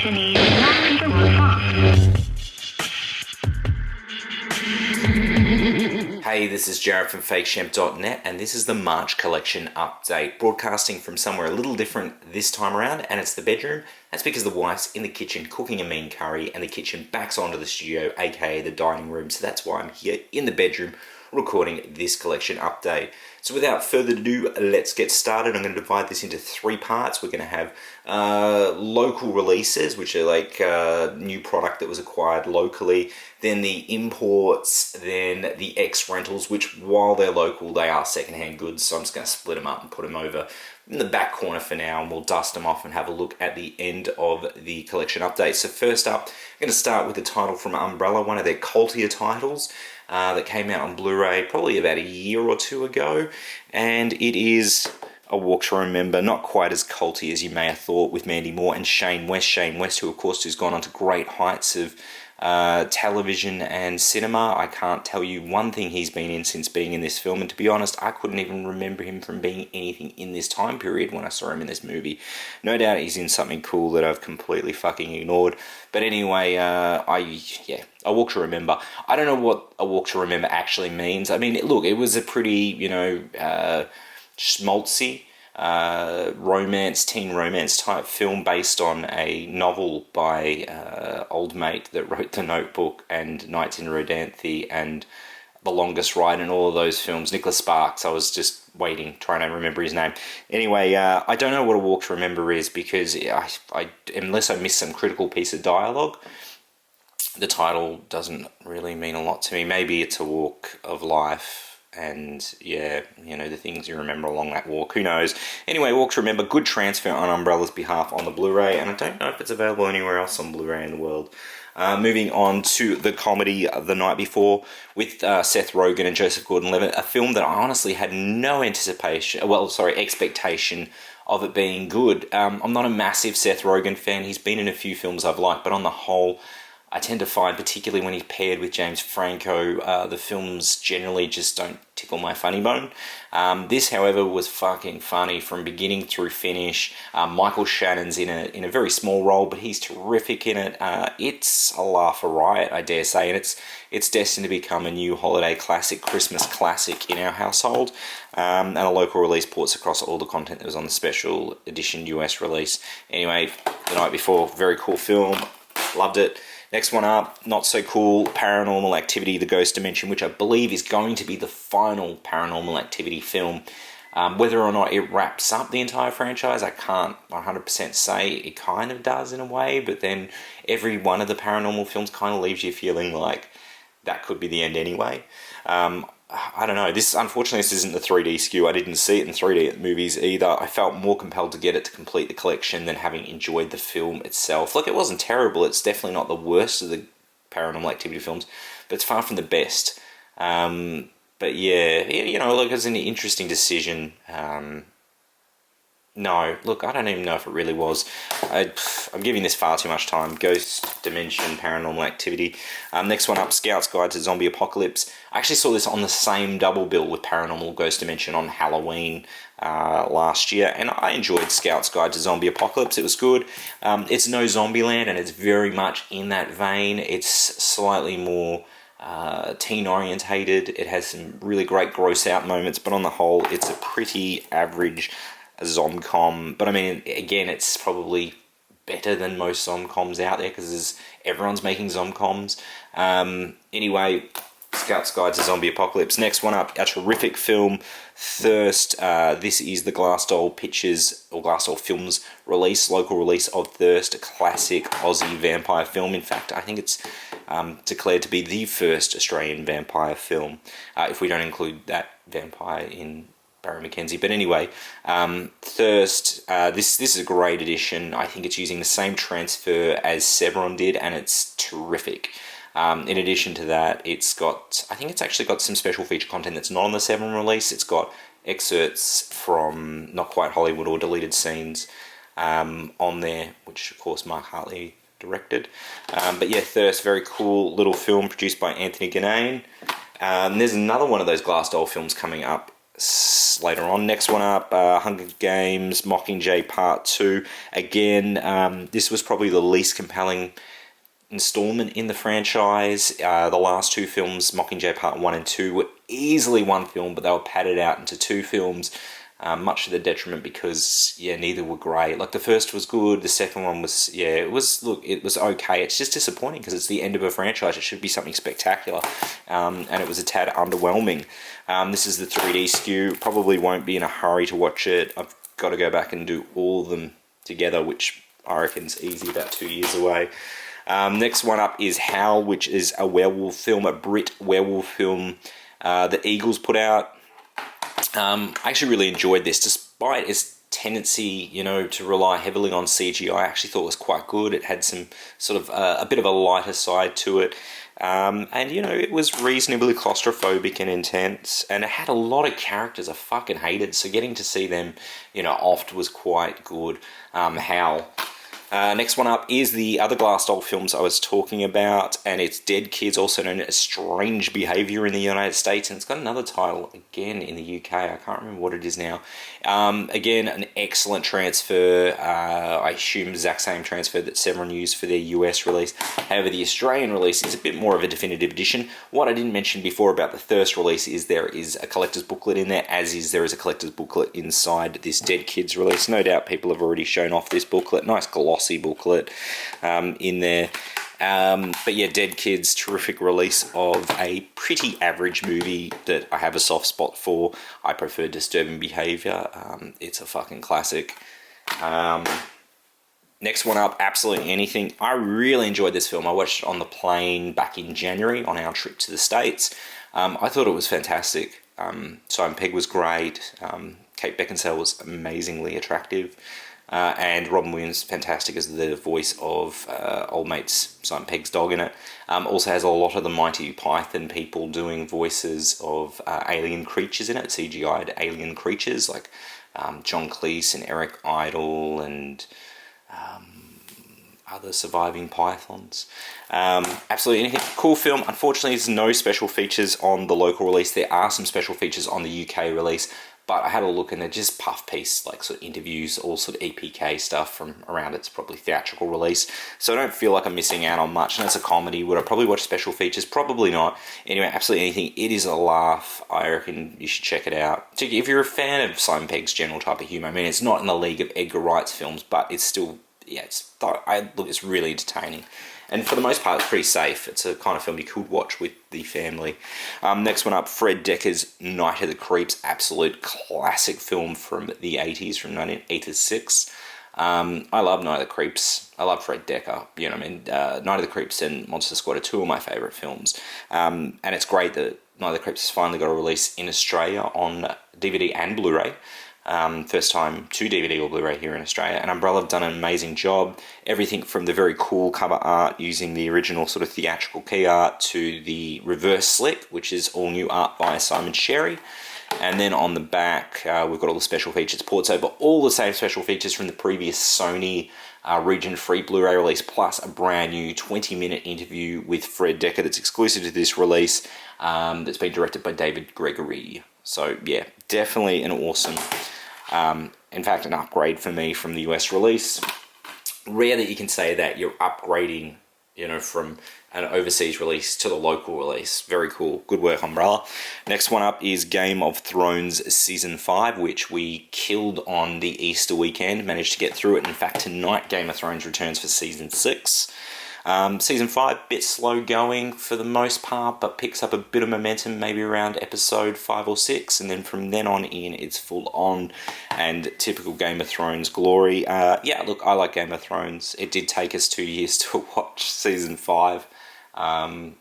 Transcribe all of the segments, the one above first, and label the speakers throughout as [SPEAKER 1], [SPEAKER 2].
[SPEAKER 1] collection is not people who fast.
[SPEAKER 2] Hey, this is Jarret from FakeShemp.net, and this is the March collection update, broadcasting from somewhere a little different this time around, and it's the bedroom. That's because the wife's in the kitchen cooking a mean curry, and the kitchen backs onto the studio, aka the dining room, so that's why I'm here in the bedroom recording this collection update. So without further ado, let's get started. I'm going to divide this into three parts. We're going to have local releases, which are like new product that was acquired locally, then the imports, then the ex-rentals, which while they're local, they are secondhand goods, so I'm just going to split them up and put them over in the back corner for now, and we'll dust them off and have a look at the end of the collection update. So first up, I'm going to start with the title from Umbrella, one of their cultier titles that came out on Blu-ray probably about a year or two ago, and it is A Walk to Remember, not quite as culty as you may have thought, with Mandy Moore and Shane West. Shane West, who of course has gone on to great heights of television and cinema. I can't tell you one thing he's been in since being in this film, and to be honest, I couldn't even remember him from being anything in this time period when I saw him in this movie. No doubt he's in something cool that I've completely fucking ignored. But anyway, A Walk to Remember. I don't know what A Walk to Remember actually means. I mean, look, it was a pretty, schmaltzy teen romance type film based on a novel by old mate that wrote The Notebook and Nights in Rodanthe and The Longest Ride and all of those films. Nicholas Sparks. I was just waiting, trying to remember his name. Anyway, I don't know what A Walk to Remember is, because I unless I missed some critical piece of dialogue, the title doesn't really mean a lot to me. Maybe it's a walk of life, and the things you remember along that walk, who knows. Anyway, Walk to Remember, good transfer on Umbrella's behalf on the Blu-ray, and I don't know if it's available anywhere else on Blu-ray in the world. Moving on to the comedy The Night Before with Seth Rogen and Joseph Gordon-Levitt, a film that I honestly had no expectation of it being good. I'm not a massive Seth Rogen fan. He's been in a few films I've liked, but on the whole, I tend to find, particularly when he's paired with James Franco, the films generally just don't tickle my funny bone. This, however, was fucking funny from beginning through finish. Michael Shannon's in a very small role, but he's terrific in it. It's a laugh a riot, I dare say, and it's destined to become a new holiday classic, Christmas classic in our household. And a local release ports across all the content that was on the special edition US release. Anyway, The Night Before, very cool film. Loved it. Next one up, not so cool, Paranormal Activity, The Ghost Dimension, which I believe is going to be the final Paranormal Activity film. Whether or not it wraps up the entire franchise, I can't 100% say. It kind of does in a way, but then every one of the paranormal films kind of leaves you feeling like that could be the end anyway. I don't know. Unfortunately, this isn't the 3D SKU. I didn't see it in 3D at the movies either. I felt more compelled to get it to complete the collection than having enjoyed the film itself. Look, it wasn't terrible. It's definitely not the worst of the Paranormal Activity films, but it's far from the best. But yeah, look, it's an interesting decision. No, look, I don't even know if it really was. I'm giving this far too much time. Ghost Dimension, Paranormal Activity. Next one up, Scout's Guide to Zombie Apocalypse. I actually saw this on the same double bill with Paranormal Ghost Dimension on Halloween last year, and I enjoyed Scout's Guide to Zombie Apocalypse. It was good. It's no Zombieland, and it's very much in that vein. It's slightly more teen-orientated. It has some really great gross-out moments, but on the whole, it's a pretty average zomcom. But I mean, again, it's probably better than most zomcoms out there, because everyone's making zomcoms. Anyway, Scout's Guide to Zombie Apocalypse. Next one up, a terrific film, Thirst. This is the Glassdoll Pictures, or Glassdoll Films local release of Thirst, a classic Aussie vampire film. In fact, I think it's declared to be the first Australian vampire film, if we don't include that vampire in Barry Mackenzie. But anyway, Thirst, this is a great edition. I think it's using the same transfer as Severon did, and it's terrific. In addition to that, I think it's actually got some special feature content that's not on the Severon release. It's got excerpts from Not Quite Hollywood or deleted scenes on there, which of course Mark Hartley directed. But yeah, Thirst, very cool little film produced by Anthony Ganane. There's another one of those Glassdoll films coming up later on. Next one up, Hunger Games, Mockingjay Part 2. Again, this was probably the least compelling installment in the franchise. The last two films, Mockingjay Part 1 and 2, were easily one film, but they were padded out into two films, much to the detriment because, neither were great. Like, the first was good, the second one was, it was okay. It's just disappointing because it's the end of a franchise. It should be something spectacular, and it was a tad underwhelming. This is the 3D skew. Probably won't be in a hurry to watch it. I've got to go back and do all of them together, which I reckon is easy, about 2 years away. Next one up is Howl, which is a werewolf film, a Brit werewolf film that Eagles put out. I actually really enjoyed this, despite its tendency, to rely heavily on CGI. I actually thought it was quite good. It had some sort of a bit of a lighter side to it. And, it was reasonably claustrophobic and intense. And it had a lot of characters I fucking hated. So getting to see them, oft was quite good. Howl. Next one up is the other Glass Doll films I was talking about, and it's Dead Kids, also known as Strange Behaviour in the United States, and it's got another title again in the UK. I can't remember what it is now. Again, an excellent transfer. I assume the exact same transfer that Severin used for their US release. However, the Australian release is a bit more of a definitive edition. What I didn't mention before about the first release is there is a collector's booklet in there, there is a collector's booklet inside this Dead Kids release. No doubt people have already shown off this booklet. Nice glossy booklet in there. But yeah, Dead Kids, terrific release of a pretty average movie that I have a soft spot for. I prefer Disturbing Behaviour. It's a fucking classic. Next one up, Absolutely Anything. I really enjoyed this film. I watched it on the plane back in January on our trip to the States. I thought it was fantastic. Simon Pegg was great. Kate Beckinsale was amazingly attractive. And Robin Williams, fantastic as the voice of old mate's Simon Pegg's dog in it. Also has a lot of the Mighty Python people doing voices of alien creatures in it, CGI'd alien creatures, like John Cleese and Eric Idle and other surviving pythons. Absolutely Anything. Cool film. Unfortunately, there's no special features on the local release. There are some special features on the UK release, but I had a look and they're just puff piece, like sort of interviews, all sort of EPK stuff from around its probably theatrical release. So I don't feel like I'm missing out on much, and it's a comedy. Would I probably watch special features? Probably not. Anyway, Absolutely Anything. It is a laugh. I reckon you should check it out. If you're a fan of Simon Pegg's general type of humour, I mean, it's not in the league of Edgar Wright's films, but it's still, it's really entertaining. And for the most part, it's pretty safe. It's a kind of film you could watch with the family. Next one up, Fred Decker's Night of the Creeps. Absolute classic film from the 80s, from 1986. I love Night of the Creeps. I love Fred Decker. You know what I mean? Night of the Creeps and Monster Squad are two of my favourite films. And it's great that Night of the Creeps has finally got a release in Australia on DVD and Blu-ray. First time to DVD or Blu-ray here in Australia, and Umbrella have done an amazing job. Everything from the very cool cover art using the original sort of theatrical key art to the reverse slick, which is all new art by Simon Sherry. And then on the back, we've got all the special features, ports over all the same special features from the previous Sony region-free Blu-ray release, plus a brand new 20-minute interview with Fred Decker that's exclusive to this release, that's been directed by David Gregory. So yeah, definitely an awesome, in fact, an upgrade for me from the US release. Rare that you can say that you're upgrading, from an overseas release to the local release. Very cool. Good work, Umbrella. Next one up is Game of Thrones Season 5, which we killed on the Easter weekend. Managed to get through it. In fact, tonight Game of Thrones returns for Season 6. Season 5, bit slow going for the most part, but picks up a bit of momentum maybe around episode 5 or 6, and then from then on in, it's full on, and typical Game of Thrones glory. Look, I like Game of Thrones. It did take us 2 years to watch Season 5. I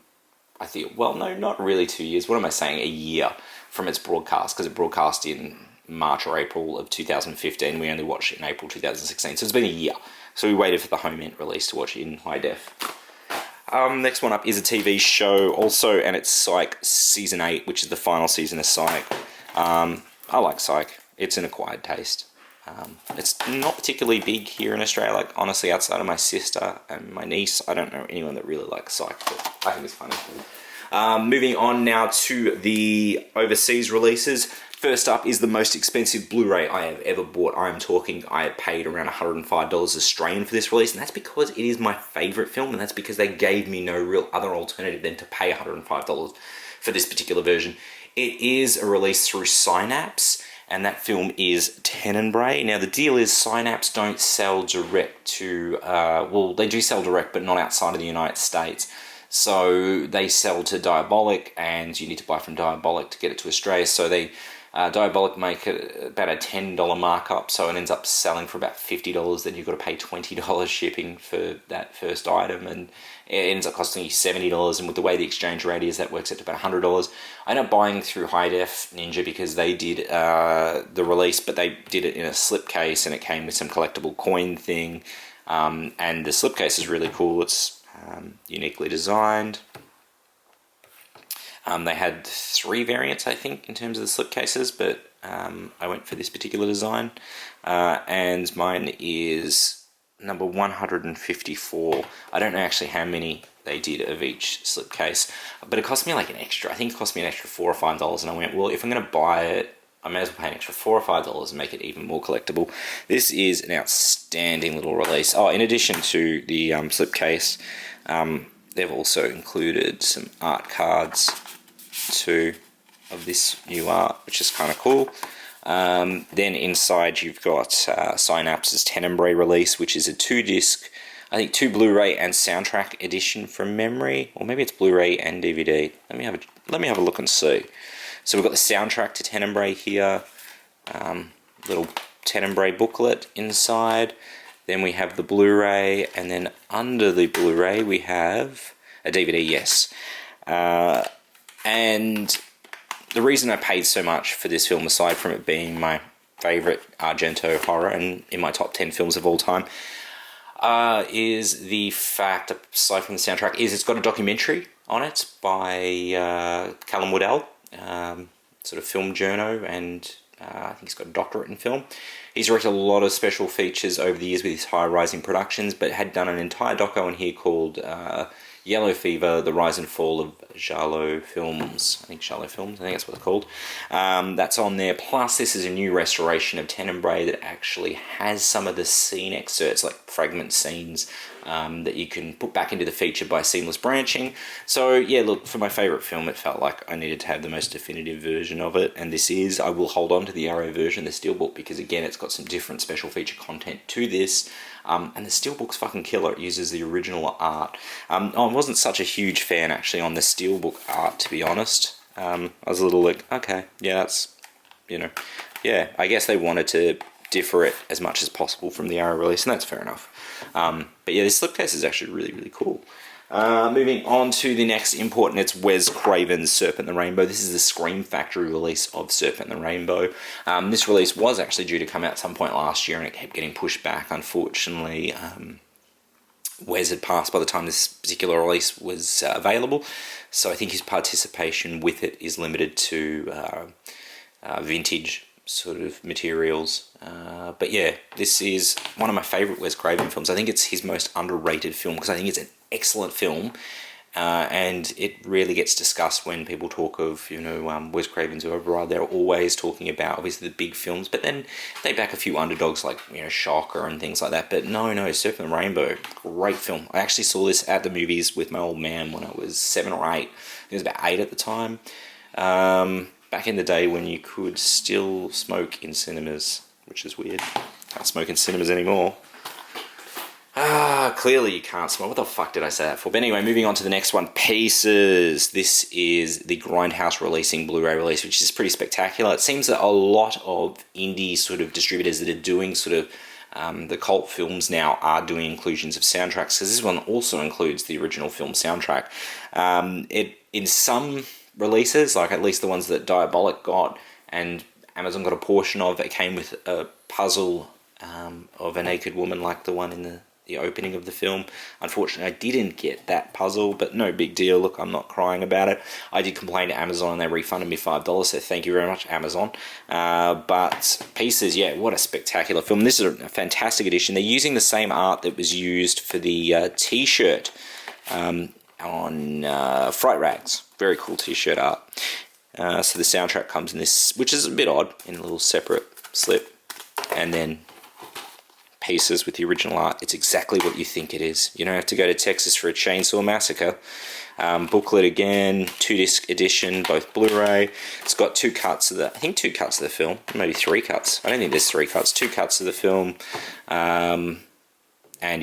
[SPEAKER 2] think, well, no, not really 2 years. What am I saying? A year from its broadcast, because it broadcast in March or April of 2015. We only watched it in April 2016, so it's been a year. So we waited for the home end release to watch it in high def. Next one up is a TV show also, and it's Psych Season 8, which is the final season of Psych. I like Psych. It's an acquired taste. It's not particularly big here in Australia. Like, honestly, outside of my sister and my niece, I don't know anyone that really likes Psych, but I think it's funny. Moving on now to the overseas releases. First up is the most expensive Blu-ray I have ever bought. I'm talking, I paid around $105 Australian for this release, and that's because it is my favourite film, and that's because they gave me no real other alternative than to pay $105 for this particular version. It is a release through Synapse, and that film is Tenebrae. Now, the deal is Synapse don't sell direct to, well, they do sell direct, but not outside of the United States. So they sell to Diabolic, and you need to buy from Diabolic to get it to Australia. So they Diabolic make it about a $10 markup, so it ends up selling for about $50. Then you've got to pay $20 shipping for that first item, and it ends up costing you $70. And with the way the exchange rate is, that works out to about $100. I ended up buying through High Def Ninja because they did the release, but they did it in a slipcase, and it came with some collectible coin thing. And the slipcase is really cool. It's uniquely designed. They had 3 variants, I think, in terms of the slipcases, but I went for this particular design. And mine is number 154. I don't know actually how many they did of each slipcase, but it cost me like an extra. I think it cost me an extra $4 or $5, and I went, well, if I'm going to buy it, I may as well pay an extra $4 or $5 and make it even more collectible. This is an outstanding little release. Oh, in addition to the slipcase, they've also included some art cards too of this new art, which is kind of cool. Then inside you've got Synapse's Tenebrae release, which is a 2-disc, I think 2 Blu-ray and soundtrack edition from memory, or maybe it's Blu-ray and DVD. Let me have a look and see. So we've got the soundtrack to Tenebrae here, little Tenebrae booklet inside. Then we have the Blu-ray, and then under the Blu-ray we have a DVD, yes. And the reason I paid so much for this film, aside from it being my favourite Argento horror and in my top 10 films of all time, is the fact, aside from the soundtrack, is it's got a documentary on it by Callum Woodell, sort of film journo, and I think he's got a doctorate in film. He's directed a lot of special features over the years with his High Rising Productions, but had done an entire doco in here called Yellow Fever, The Rise and Fall of Jarret Films. I think that's what they're called. That's on there. Plus, this is a new restoration of Tenebrae that actually has some of the scene excerpts, like fragment scenes, that you can put back into the feature by seamless branching. So, yeah, look, for my favourite film, it felt like I needed to have the most definitive version of it, and this is. I will hold on to the Arrow version, the Steelbook, because, again, it's got some different special feature content to this. And the Steelbook's fucking killer. It uses the original art. I wasn't such a huge fan, actually, on the Steelbook art, to be honest. I was a little like, okay, yeah, that's, yeah, I guess they wanted to differ it as much as possible from the Arrow release, and that's fair enough. But yeah, this slipcase is actually really, really cool. Moving on to the next important, it's Wes Craven's Serpent and the Rainbow. This is the Scream Factory release of Serpent and the Rainbow. This release was actually due to come out at some point last year, and it kept getting pushed back. Unfortunately, Wes had passed by the time this particular release was available, so I think his participation with it is limited to vintage sort of materials. But yeah, this is one of my favourite Wes Craven films. I think it's his most underrated film, because I think it's an excellent film, and it really gets discussed when people talk of, Wes Craven's override. They're always talking about, obviously, the big films, but then they back a few underdogs like, Shocker and things like that. But no, Serpent and Rainbow, great film. I actually saw this at the movies with my old man when I was 7 or 8. I think it was about 8 at the time. Back in the day when you could still smoke in cinemas, which is weird. Can't smoke in cinemas anymore. Clearly you can't smoke. What the fuck did I say that for? But anyway, moving on to the next one, Pieces. This is the Grindhouse releasing Blu-ray release, which is pretty spectacular. It seems that a lot of indie sort of distributors that are doing sort of the cult films now are doing inclusions of soundtracks, because this one also includes the original film soundtrack. In some releases, like at least the ones that Diabolic got and Amazon got a portion of, it came with a puzzle of a naked woman like the one in the opening of the film. Unfortunately, I didn't get that puzzle, but no big deal. Look, I'm not crying about it. I did complain to Amazon and they refunded me $5, so thank you very much, Amazon. But Pieces, yeah, what a spectacular film. This is a fantastic edition. They're using the same art that was used for the t-shirt on Fright Rags. Very cool t-shirt art. So the soundtrack comes in this, which is a bit odd, in a little separate slip. And then pieces with the original art. It's exactly what you think it is. You don't have to go to Texas for a chainsaw massacre. Booklet again, 2-disc edition, both Blu-ray. It's got 2 cuts of the, I think 2 cuts of the film, maybe 3 cuts. I don't think there's 3 cuts, 2 cuts of the film. And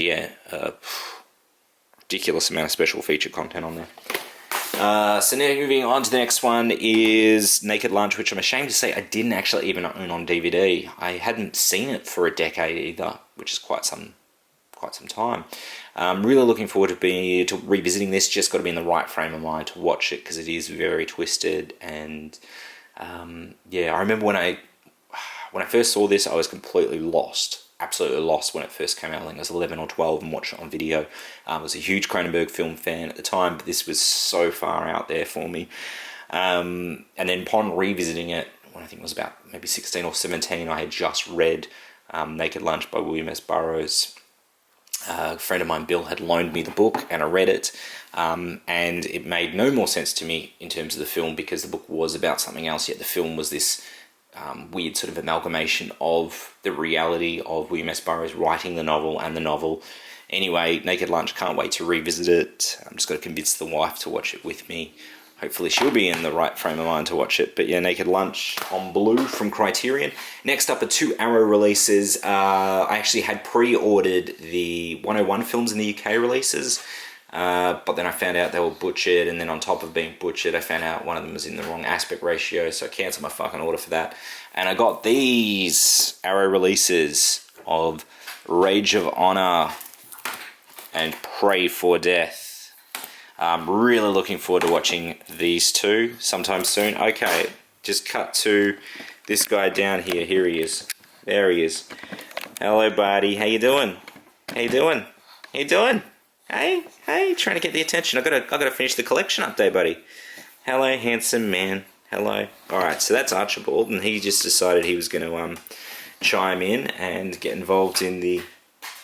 [SPEAKER 2] yeah, ridiculous amount of special feature content on there. So now moving on to the next one is Naked Lunch, which I'm ashamed to say I didn't actually even own on DVD. I hadn't seen it for a decade either, which is quite some time. I'm really looking forward to revisiting this. Just got to be in the right frame of mind to watch it because it is very twisted. And yeah, I remember when I first saw this, I was completely lost. Absolutely lost when it first came out. I think I was 11 or 12 and watched it on video. I was a huge Cronenberg film fan at the time, but this was so far out there for me. And then upon revisiting it, when I think it was about maybe 16 or 17, I had just read Naked Lunch by William S. Burroughs. A friend of mine, Bill, had loaned me the book and I read it. And it made no more sense to me in terms of the film because the book was about something else, yet the film was this weird sort of amalgamation of the reality of William S. Burroughs writing the novel and the novel. Anyway, Naked Lunch, can't wait to revisit it. I'm just got to convince the wife to watch it with me. Hopefully she'll be in the right frame of mind to watch it. But yeah, Naked Lunch on Blue from Criterion. Next up are 2 Arrow releases. I actually had pre-ordered the 101 films in the UK releases. But then I found out they were butchered, and then on top of being butchered, I found out one of them was in the wrong aspect ratio, so I cancelled my fucking order for that. And I got these Arrow releases of Rage of Honor and Pray for Death. I'm really looking forward to watching these 2 sometime soon. Okay, just cut to this guy down here. Here he is. There he is. Hello, buddy. How you doing? How you doing? How you doing? Hey, trying to get the attention. I gotta finish the collection update, buddy. Hello, handsome man. Hello. Alright, so that's Archibald, and he just decided he was gonna chime in and get involved in the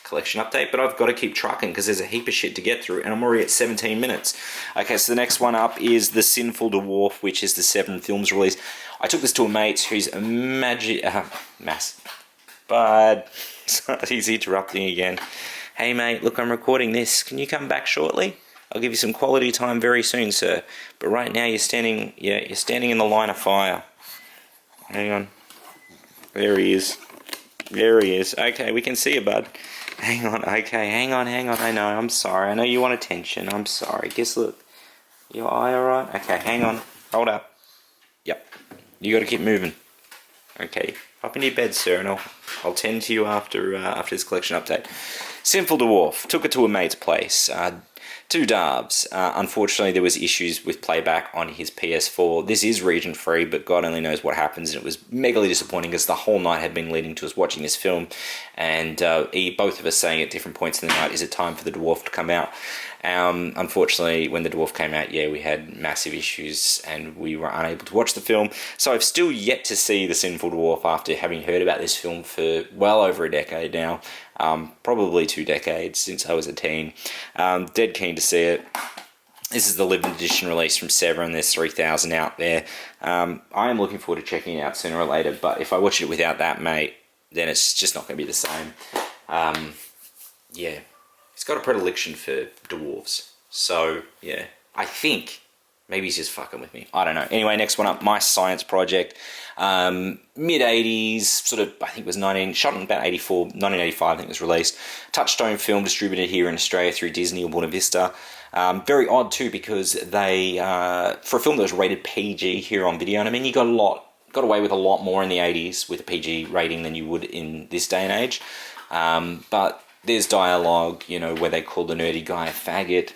[SPEAKER 2] collection update, but I've got to keep trucking because there's a heap of shit to get through, and I'm already at 17 minutes. Okay, so the next one up is the Sinful Dwarf, which is the 7 films release. I took this to a mate who's a mass. But he's interrupting again. Hey mate, look, I'm recording this. Can you come back shortly? I'll give you some quality time very soon, sir. But right now you're standing in the line of fire. Hang on. There he is. There he is. Okay, we can see you, bud. Hang on. Okay, hang on. I know, I'm sorry. I know you want attention. I'm sorry. Guess look. Your eye alright? Okay, hang on. Hold up. Yep. You gotta keep moving. Okay. Hop into your bed, sir, and I'll tend to you after this collection update. Sinful Dwarf. Took it to a mate's place. 2 darbs. Unfortunately, there was issues with playback on his PS4. This is region free, but God only knows what happens. And it was megally disappointing because the whole night had been leading to us watching this film, and both of us saying at different points in the night, "Is it time for the dwarf to come out?" Unfortunately, when the dwarf came out, we had massive issues and we were unable to watch the film. So I've still yet to see the Sinful Dwarf after having heard about this film for well over a decade now. Probably 2 decades since I was a teen. Dead keen to see it. This is the limited edition release from Severin. There's 3,000 out there. I am looking forward to checking it out sooner or later, but if I watch it without that, mate, then it's just not going to be the same. Yeah. He's got a predilection for dwarves. So, yeah. I think maybe he's just fucking with me. I don't know. Anyway, next one up, My Science Project. Mid-80s, sort of, I think it was shot in about 1985, I think it was released. Touchstone film distributed here in Australia through Disney or Buena Vista. Very odd too, because they, for a film that was rated PG here on video, and I mean, you got away with a lot more in the 80s with a PG rating than you would in this day and age. But there's dialogue, where they call the nerdy guy a faggot.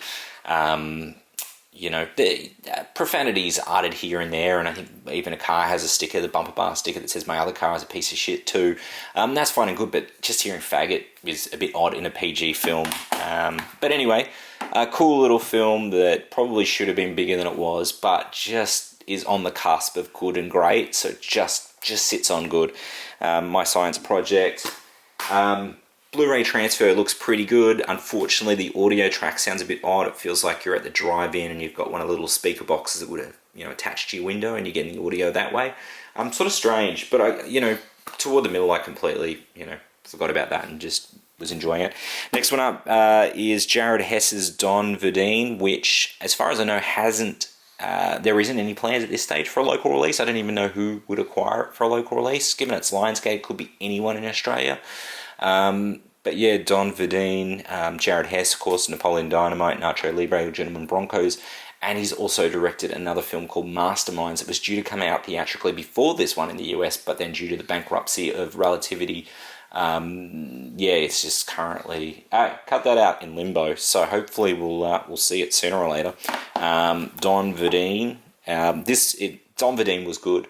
[SPEAKER 2] The profanities uttered here and there, and I think even a car has a sticker, the bumper bar sticker that says "my other car is a piece of shit" too. That's fine and good, but just hearing faggot is a bit odd in a PG film. But anyway, a cool little film that probably should have been bigger than it was, but just is on the cusp of good and great, so just sits on good. My Science Project. Blu-ray transfer looks pretty good. Unfortunately, the audio track sounds a bit odd. It feels like you're at the drive-in and you've got one of the little speaker boxes that would have, attached to your window, and you're getting the audio that way. Sort of strange, but toward the middle, I completely, forgot about that and just was enjoying it. Next one up is Jarret Hess's Don Verdean, which, as far as I know, there isn't any plans at this stage for a local release. I don't even know who would acquire it for a local release. Given it's Lionsgate, it could be anyone in Australia. But yeah, Don Verdean, Jarret Hess, of course, Napoleon Dynamite, Nacho Libre, Gentlemen Broncos, and he's also directed another film called Masterminds. It was due to come out theatrically before this one in the US, but then due to the bankruptcy of Relativity, it's just currently cut that out in limbo. So hopefully we'll see it sooner or later. Don Verdean. Don Verdean was good.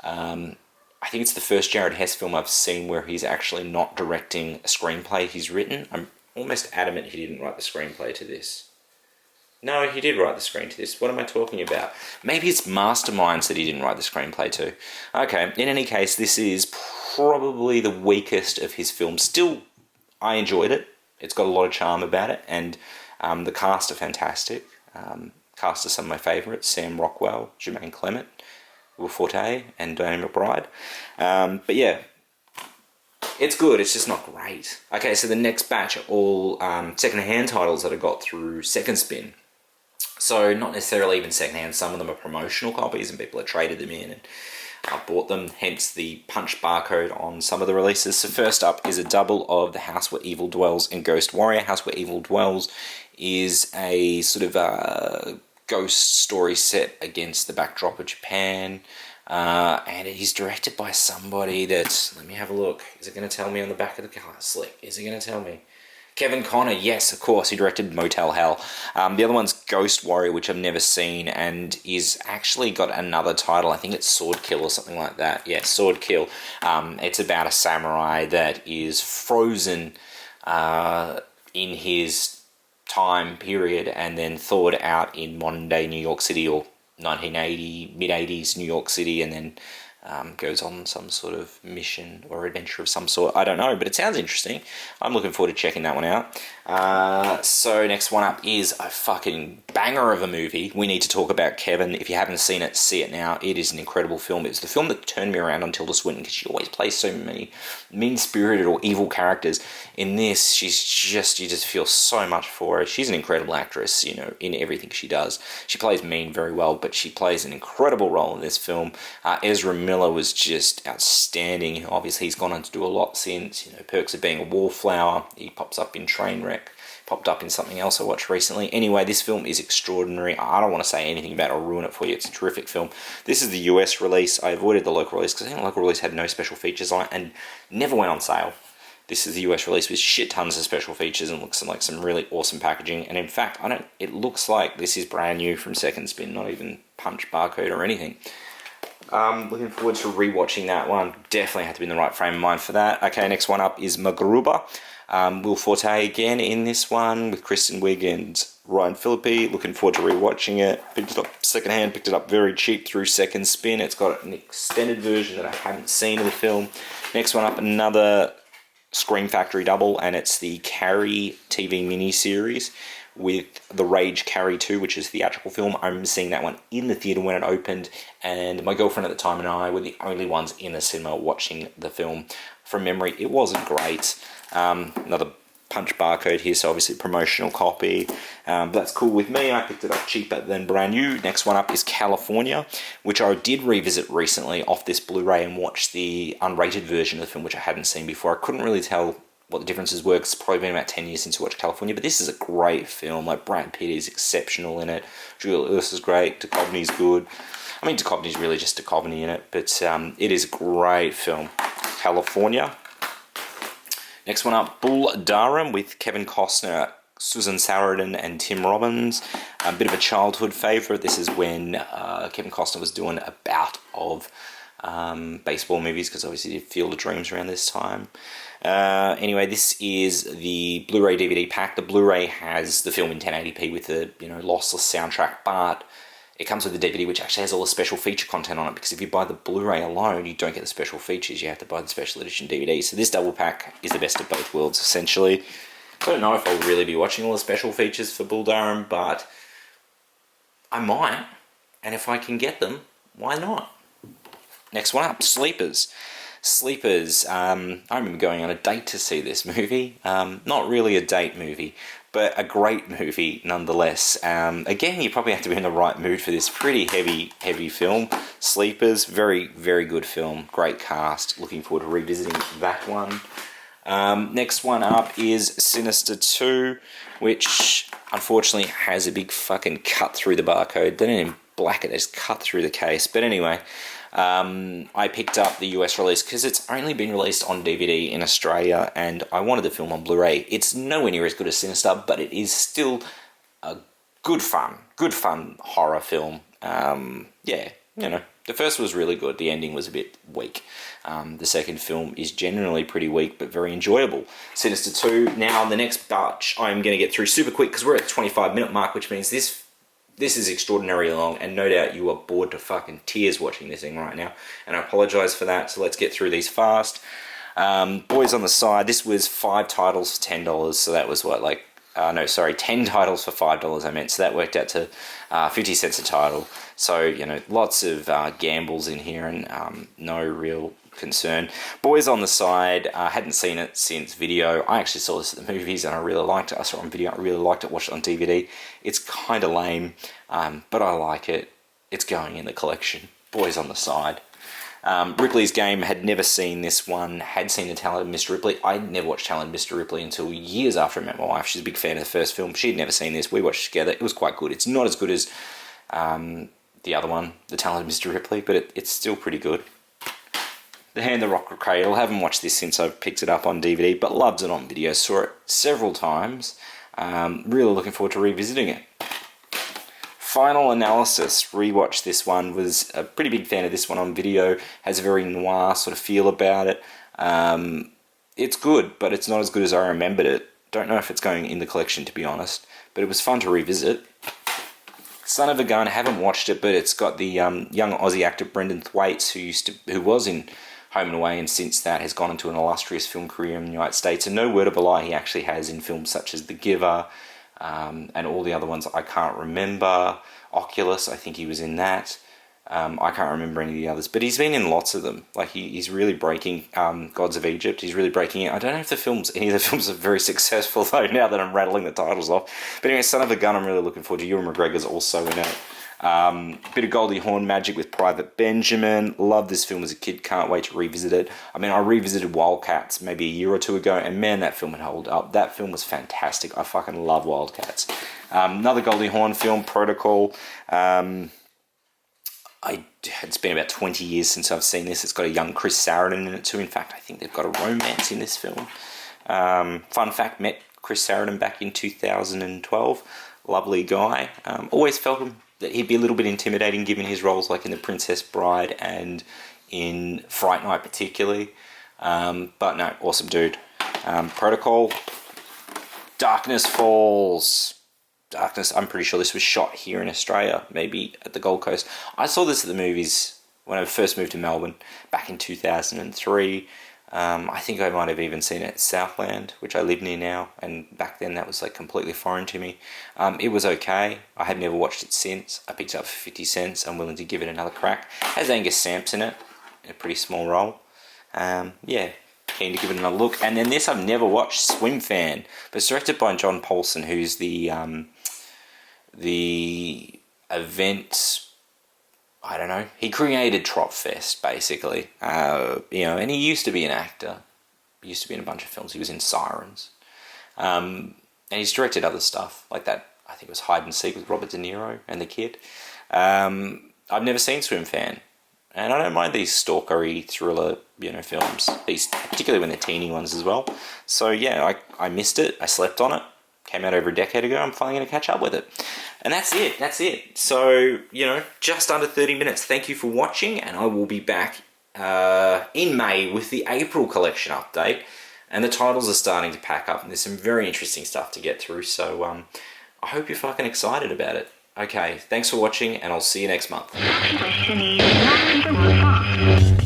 [SPEAKER 2] I think it's the first Jarret Hess film I've seen where he's actually not directing a screenplay he's written. I'm almost adamant he didn't write the screenplay to this. No, he did write the screen to this. What am I talking about? Maybe it's Masterminds that he didn't write the screenplay to. Okay, in any case, this is probably the weakest of his films. Still, I enjoyed it. It's got a lot of charm about it, and the cast are fantastic. Cast are some of my favourites: Sam Rockwell, Jermaine Clement, Will Forte, and Diana McBride. But yeah, it's good. It's just not great. Okay, so the next batch are all second-hand titles that I got through Second Spin. So not necessarily even second-hand. Some of them are promotional copies, and people have traded them in and bought them. Hence the punch barcode on some of the releases. So first up is a double of The House Where Evil Dwells and Ghost Warrior. House Where Evil Dwells is a sort of ghost story set against the backdrop of Japan. And it is directed by somebody that, let me have a look. Is it going to tell me on the back of the car? Slick. Is it going to tell me? Kevin Connor, yes, of course. He directed Motel Hell. The other one's Ghost Warrior, which I've never seen, and is actually got another title. I think it's Sword Kill or something like that. Yeah, Sword Kill. It's about a samurai that is frozen in his time period and then thawed out in modern-day New York City, or 1980, mid-80s New York City, and then goes on some sort of mission or adventure of some sort. I don't know, but it sounds interesting. I'm looking forward to checking that one out. So next one up is a fucking banger of a movie. We need to talk about Kevin. If you haven't seen it, see it now. It is an incredible film. It's the film that turned me around on Tilda Swinton, because she always plays so many mean-spirited or evil characters. In this, you just feel so much for her. She's an incredible actress, in everything she does. She plays mean very well, but she plays an incredible role in this film. Ezra Miller was just outstanding. Obviously, he's gone on to do a lot since. Perks of Being a Wallflower. He pops up in Trainwreck. Popped up in something else I watched recently. Anyway, this film is extraordinary. I don't want to say anything about it or ruin it for you. It's a terrific film. This is the US release. I avoided the local release because I think the local release had no special features on it and never went on sale. This is the US release with shit tons of special features and looks like some really awesome packaging. And in fact, it looks like this is brand new from Second Spin, not even punch barcode or anything. Looking forward to rewatching that one. Definitely have to be in the right frame of mind for that. Okay, next one up is Magruba. Will Forte again in this one with Kristen Wiig and Ryan Phillippe. Looking forward to rewatching it. Picked it up secondhand, picked it up very cheap through Second Spin. It's got an extended version that I haven't seen of the film. Next one up, another Scream Factory double, and it's the Carrie TV miniseries with The Rage Carrie 2, which is a theatrical film. I remember seeing that one in the theatre when it opened, and my girlfriend at the time and I were the only ones in the cinema watching the film. From memory, it wasn't great. Another punch barcode here, so obviously promotional copy. But that's cool with me. I picked it up cheaper than brand new. Next one up is California, which I did revisit recently off this Blu-ray and watch the unrated version of the film, which I hadn't seen before. I couldn't really tell what the differences were. It's probably been about 10 years since I watched California, but this is a great film. Like, Brad Pitt is exceptional in it. Julia Lewis is great. Duchovny's good. I mean, Duchovny's really just Duchovny in it, but it is a great film. California. Next one up, Bull Durham with Kevin Costner, Susan Sarandon and Tim Robbins. A bit of a childhood favourite. This is when Kevin Costner was doing a bout of baseball movies, because obviously he did Field of Dreams around this time. Anyway, this is the Blu-ray DVD pack. The Blu-ray has the film in 1080p with the lossless soundtrack, but it comes with the DVD, which actually has all the special feature content on it, because if you buy the Blu-ray alone, you don't get the special features. You have to buy the special edition DVD. So this double pack is the best of both worlds, essentially. I don't know if I'll really be watching all the special features for Bull Durham, but I might. And if I can get them, why not? Next one up, Sleepers. Sleepers, I remember going on a date to see this movie. Not really a date movie, but a great movie nonetheless. Again, you probably have to be in the right mood for this pretty heavy film. Sleepers, very, very good film. Great cast. Looking forward to revisiting that one. Next one up is Sinister II, which unfortunately has a big fucking cut through the barcode. They didn't even black it, they just cut through the case. But anyway, I picked up the US release because it's only been released on DVD in Australia, and I wanted the film on Blu-ray. It's nowhere near as good as Sinister, but it is still a good fun horror film. Yeah, you know, the first was really good. The ending was a bit weak. The second film is generally pretty weak, but very enjoyable. Sinister 2. Now, the next batch I'm going to get through super quick because we're at the 25-minute mark, which means this is extraordinarily long, and no doubt you are bored to fucking tears watching this thing right now, and I apologise for that, so let's get through these fast. Boys on the Side, this was 5 titles for $10, so that was what, like, 10 titles for $5 I meant, so that worked out to 50 cents a title, so, you know, lots of gambles in here, and no real concern. Boys on the Side, hadn't seen it since video. I actually saw this at the movies and I really liked it. I saw it on video, I really liked it, watched it on DVD. It's kind of lame, but I like it. It's going in the collection. Boys on the Side. Ripley's Game, had never seen this one, had seen The Talented Mr. Ripley. I'd never watched Talented Mr. Ripley until years after I met my wife. She's a big fan of the first film. She'd never seen this. We watched it together. It was quite good. It's not as good as the other one, The Talented Mr. Ripley, but it's still pretty good. The Hand, the Rock, the Cradle. Haven't watched this since I picked it up on DVD, but loved it on video. Saw it several times. Really looking forward to revisiting it. Final Analysis. Rewatched this one. Was a pretty big fan of this one on video. Has a very noir sort of feel about it. It's good, but it's not as good as I remembered it. Don't know if it's going in the collection, to be honest. But it was fun to revisit. Son of a Gun. Haven't watched it, but it's got the young Aussie actor Brendan Thwaites, who was in Home and Away, and since that has gone into an illustrious film career in the United States. And no word of a lie, he actually has in films such as The Giver, and all the other ones I can't remember. Oculus, I think he was in that. I can't remember any of the others, but he's been in lots of them. Like he's really breaking Gods of Egypt. He's really breaking it. I don't know if any of the films are very successful though. Now that I'm rattling the titles off, but anyway, Son of a Gun, I'm really looking forward to. Ewan McGregor's also in it. Bit of Goldie Hawn magic with Private Benjamin. Loved this film as a kid. Can't wait to revisit it. I mean, I revisited Wildcats maybe a year or two ago, and man, that film had held up. That film was fantastic. I fucking love Wildcats. Another Goldie Hawn film, Protocol. It's been about 20 years since I've seen this. It's got a young Chris Sarandon in it too. In fact, I think they've got a romance in this film. Fun fact, met Chris Sarandon back in 2012. Lovely guy. Always felt that he'd be a little bit intimidating given his roles like in The Princess Bride and in Fright Night particularly. But no, awesome dude. Protocol. Darkness Falls. Darkness, I'm pretty sure this was shot here in Australia, maybe at the Gold Coast. I saw this at the movies when I first moved to Melbourne back in 2003. I think I might have even seen it at Southland, which I live near now, and back then that was like completely foreign to me. It was okay. I have never watched it since. I picked it up for 50 cents. I'm willing to give it another crack. Has Angus Sampson in it, in a pretty small role. Yeah, keen to give it another look. And then this I've never watched, Swimfan, but it's directed by John Paulson, who's the event, I don't know, he created Trop Fest basically, and he used to be an actor. He used to be in a bunch of films. He was in Sirens, and he's directed other stuff like that. I think it was Hide and Seek with Robert De Niro and the kid. I've never seen Swimfan, and I don't mind these stalkery thriller films, these particularly when they're teeny ones as well. So yeah, I missed it. I slept on it. Came out over a decade ago. I'm finally going to catch up with it. And that's it. So, just under 30 minutes. Thank you for watching, and I will be back in May with the April collection update. And the titles are starting to pack up, and there's some very interesting stuff to get through. So, I hope you're fucking excited about it. Okay, thanks for watching, and I'll see you next month.
[SPEAKER 1] Question is not in the box.